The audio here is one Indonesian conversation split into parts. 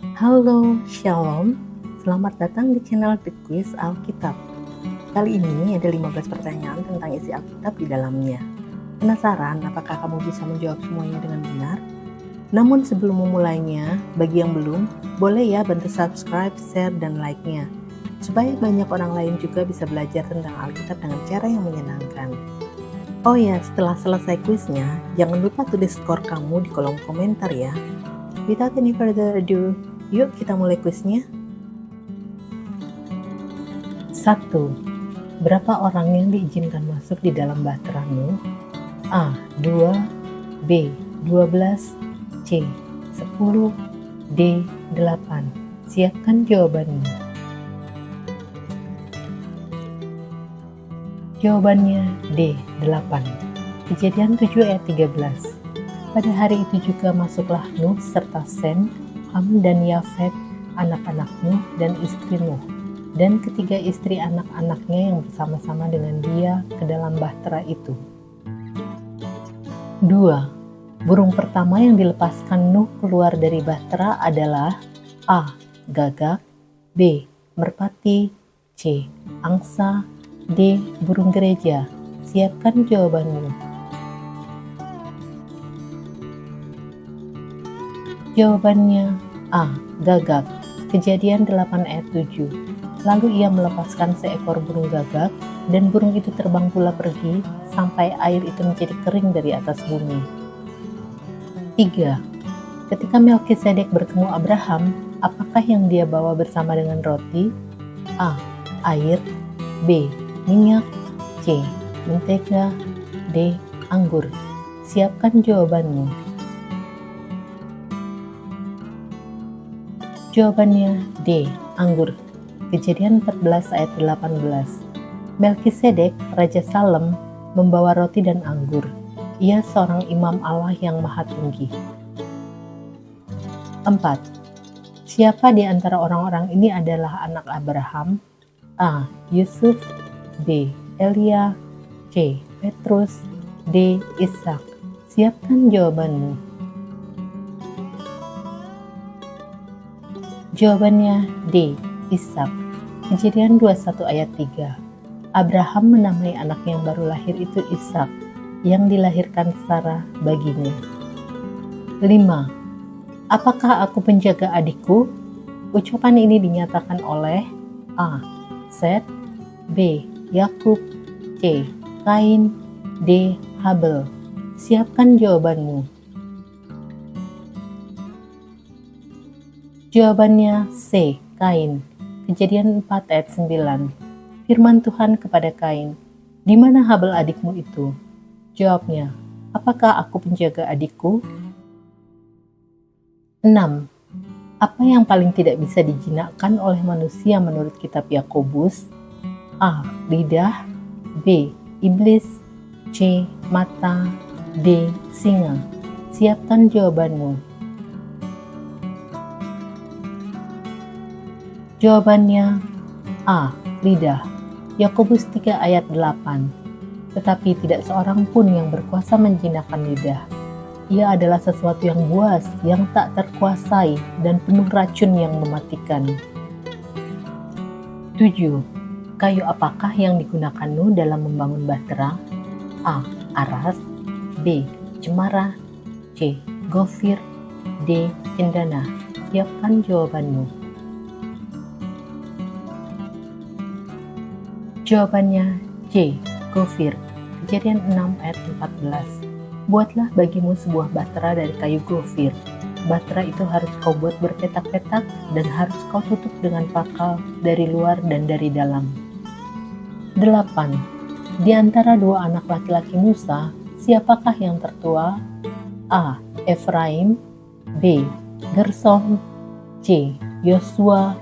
Halo, Shalom. Selamat datang di channel The Quiz Alkitab. Kali ini ada 15 pertanyaan tentang isi Alkitab di dalamnya. Penasaran apakah kamu bisa menjawab semuanya dengan benar? Namun sebelum memulainya, bagi yang belum, boleh ya bantu subscribe, share, dan like-nya. Supaya banyak orang lain juga bisa belajar tentang Alkitab dengan cara yang menyenangkan. Oh ya, setelah selesai kuisnya, jangan lupa tulis skor kamu di kolom komentar ya. Without any further ado, yuk kita mulai kuisnya. 1. Berapa orang yang diizinkan masuk di dalam bahtera Nuh? A. 2, B. 12, C. 10, D. 8. Siapkan jawabannya. Jawabannya D. 8. Kejadian 7 ayat 13. Pada hari itu juga masuklah Nuh serta Sem, Ham dan Yafet, anak-anak Nuh dan istri Nuh, dan ketiga istri anak-anaknya yang bersama-sama dengan dia ke dalam bahtera itu. 2. Burung pertama yang dilepaskan Nuh keluar dari bahtera adalah A. Gagak, B. Merpati, C. Angsa, D. Burung gereja. Siapkan jawabanmu. Jawabannya A. Gagak. Kejadian 8 ayat 7. Lalu ia melepaskan seekor burung gagak, dan burung itu terbang pula pergi, sampai air itu menjadi kering dari atas bumi. 3. Ketika Melkisedek bertemu Abraham, apakah yang dia bawa bersama dengan roti? A. Air, B. Minyak, C. Mentega, D. Anggur. Siapkan jawabanmu. Jawabannya D. Anggur. Kejadian 14 ayat 18. Melkisedek, Raja Salem, membawa roti dan anggur. Ia seorang imam Allah yang maha tinggi. 4. Siapa di antara orang-orang ini adalah anak Abraham? A. Yusuf, B. Elia, C. Petrus, D. Ishak. Siapkan jawabanmu. Jawabannya D. Ishak. Kejadian 21 ayat 3. Abraham menamai anak yang baru lahir itu Ishak, yang dilahirkan Sarah baginya. 5. Apakah aku penjaga adikku? Ucapan ini dinyatakan oleh A. Set, B. Yakub, C. Kain, D. Habel. Siapkan jawabanmu. Jawabannya C. Kain. Kejadian 4 ayat 9. Firman Tuhan kepada Kain, "Di mana Habel adikmu itu?" Jawabnya, "Apakah aku penjaga adikku?" 6. Apa yang paling tidak bisa dijinakkan oleh manusia menurut kitab Yakobus? A. Lidah, B. Iblis, C. Mata, D. Singa. Siapkan jawabanmu. Jawabannya A. Lidah. Yakobus 3 ayat 8. Tetapi tidak seorang pun yang berkuasa menjinakkan lidah. Ia adalah sesuatu yang buas, yang tak terkuasai, dan penuh racun yang mematikan. 7. Kayu apakah yang digunakan Nuh dalam membangun bahtera? A. Aras, B. Cemara, C. Gofir, D. Cendana. Siapkan jawabanmu. Jawabannya C. Gofir. Kejadian 6 ayat 14. Buatlah bagimu sebuah bahtera dari kayu gofir. Bahtera itu harus kau buat berpetak-petak dan harus kau tutup dengan pakal dari luar dan dari dalam. 8. Di antara dua anak laki-laki Musa, siapakah yang tertua? A. Efraim, B. Gersom, C. Yosua,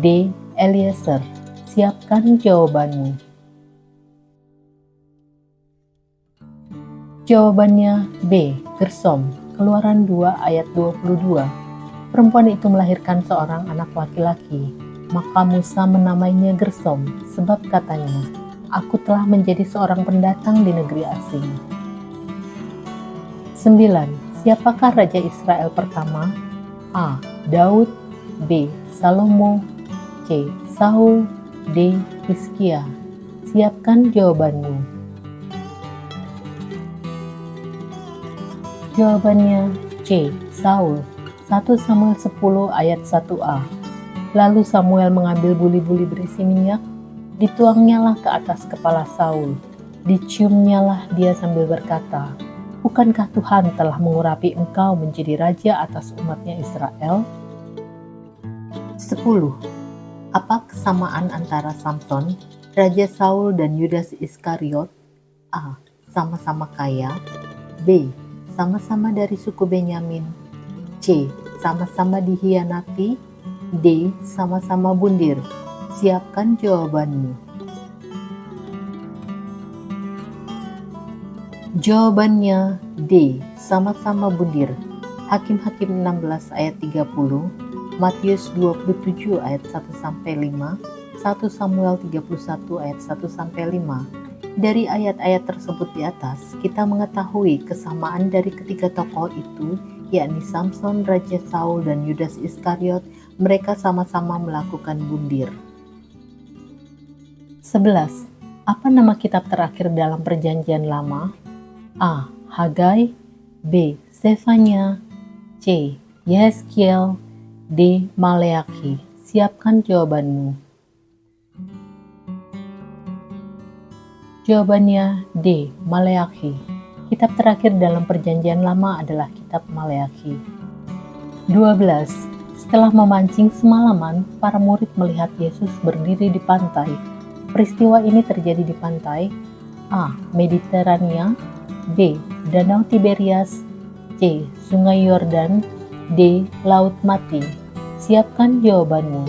D. Eliezer. Siapkan jawabanmu. Jawabannya B. Gersom. Keluaran 2 ayat 22. Perempuan itu melahirkan seorang anak laki-laki. Maka Musa menamainya Gersom, sebab katanya, "Aku telah menjadi seorang pendatang di negeri asing." 9. Siapakah Raja Israel pertama? A. Daud, B. Salomo, C. Saul, D. Hizkia. Siapkan jawabanmu. Jawabannya C. Saul. 1 Samuel 10 ayat 1a. Lalu Samuel mengambil buli-buli berisi minyak, dituangnyalah ke atas kepala Saul. Diciumnyalah dia sambil berkata, "Bukankah Tuhan telah mengurapi engkau menjadi raja atas umatnya Israel?" 10. Apa kesamaan antara Samson, Raja Saul dan Yudas Iskariot? A. Sama-sama kaya. B. Sama-sama dari suku Benyamin. C. Sama-sama dihianati. D. Sama-sama bundir. Siapkan jawabanmu. Jawabannya D. Sama-sama bundir. Hakim-Hakim 16 ayat 30, Matius 27 ayat 1-5, 1 Samuel 31 ayat 1-5. Dari ayat-ayat tersebut di atas, kita mengetahui kesamaan dari ketiga tokoh itu, yakni Samson, Raja Saul, dan Yudas Iskariot. Mereka sama-sama melakukan bundir. 11. Apa nama kitab terakhir dalam Perjanjian Lama? A. Hagai, B. Zefanya, C. Yehezkiel, D. Maleaki. Siapkan jawabanmu. Jawabannya D. Maleaki. Kitab terakhir dalam Perjanjian Lama adalah kitab Maleaki. 12. Setelah memancing semalaman, para murid melihat Yesus berdiri di pantai. Peristiwa ini terjadi di pantai A. Mediterania, B. Danau Tiberias, C. Sungai Yordan, D. Laut Mati. Siapkan jawabanmu.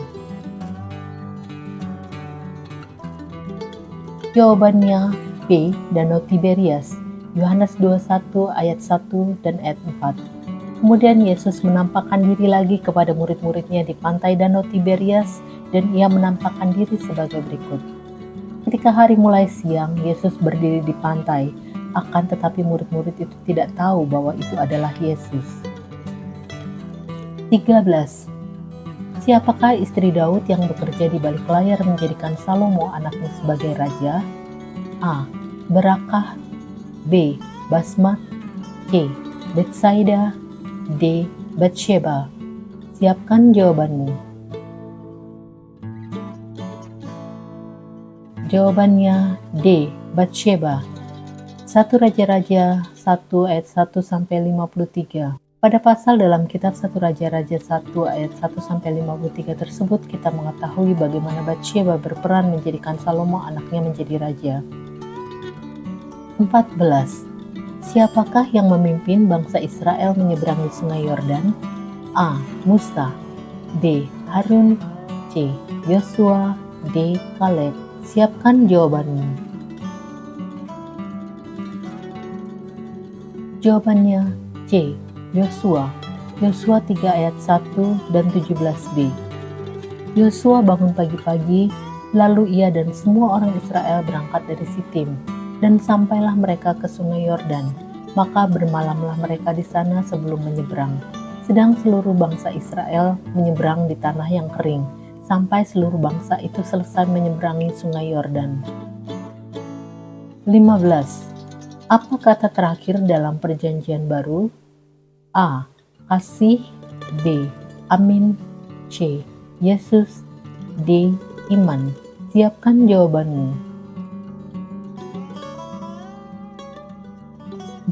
Jawabannya B. Danau Tiberias. Yohanes 21 ayat 1 dan ayat 4. Kemudian Yesus menampakkan diri lagi kepada murid-muridnya di pantai Danau Tiberias, dan ia menampakkan diri sebagai berikut. Ketika hari mulai siang, Yesus berdiri di pantai, akan tetapi murid-murid itu tidak tahu bahwa itu adalah Yesus. 13. Siapakah istri Daud yang bekerja di balik layar menjadikan Salomo anaknya sebagai raja? A. Berakah, B. Basmat, C. Betsaida, D. Batsheba. Siapkan jawabanmu. Jawabannya D. Batsheba. 1 Raja-Raja 1 ayat 1-53. Pada pasal dalam kitab 1 Raja-Raja 1 ayat 1-53 tersebut, kita mengetahui bagaimana Batsheba berperan menjadikan Salomo anaknya menjadi raja. 14. Siapakah yang memimpin bangsa Israel menyeberangi sungai Yordan? A. Musa, B. Harun, C. Yosua, D. Kaleb. Siapkan jawabanmu. Jawabannya C. Yosua. Yosua 3 ayat 1 dan 17b. Yosua bangun pagi-pagi, lalu ia dan semua orang Israel berangkat dari Sitim, dan sampailah mereka ke sungai Yordan. Maka bermalamlah mereka di sana sebelum menyeberang. Sedang seluruh bangsa Israel menyeberang di tanah yang kering, sampai seluruh bangsa itu selesai menyeberangi sungai Yordan. 15. Apa kata terakhir dalam Perjanjian Baru? A. Kasih, B. Amin, C. Yesus, D. Iman. Siapkan jawabanmu.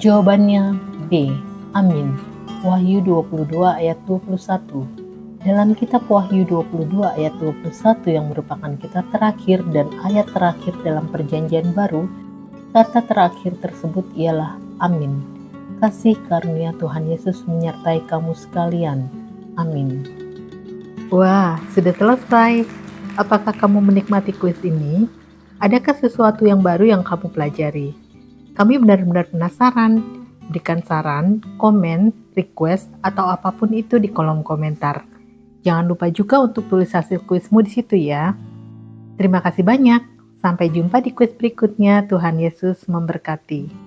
Jawabannya B. Amin. Wahyu 22 ayat 21. Dalam kitab Wahyu 22 ayat 21 yang merupakan kitab terakhir dan ayat terakhir dalam Perjanjian Baru, kata terakhir tersebut ialah Amin. Kasih karunia Tuhan Yesus menyertai kamu sekalian. Amin. Wah, sudah selesai. Apakah kamu menikmati kuis ini? Adakah sesuatu yang baru yang kamu pelajari? Kami benar-benar penasaran. Berikan saran, komen, request, atau apapun itu di kolom komentar. Jangan lupa juga untuk tulis hasil kuismu di situ ya. Terima kasih banyak. Sampai jumpa di kuis berikutnya. Tuhan Yesus memberkati.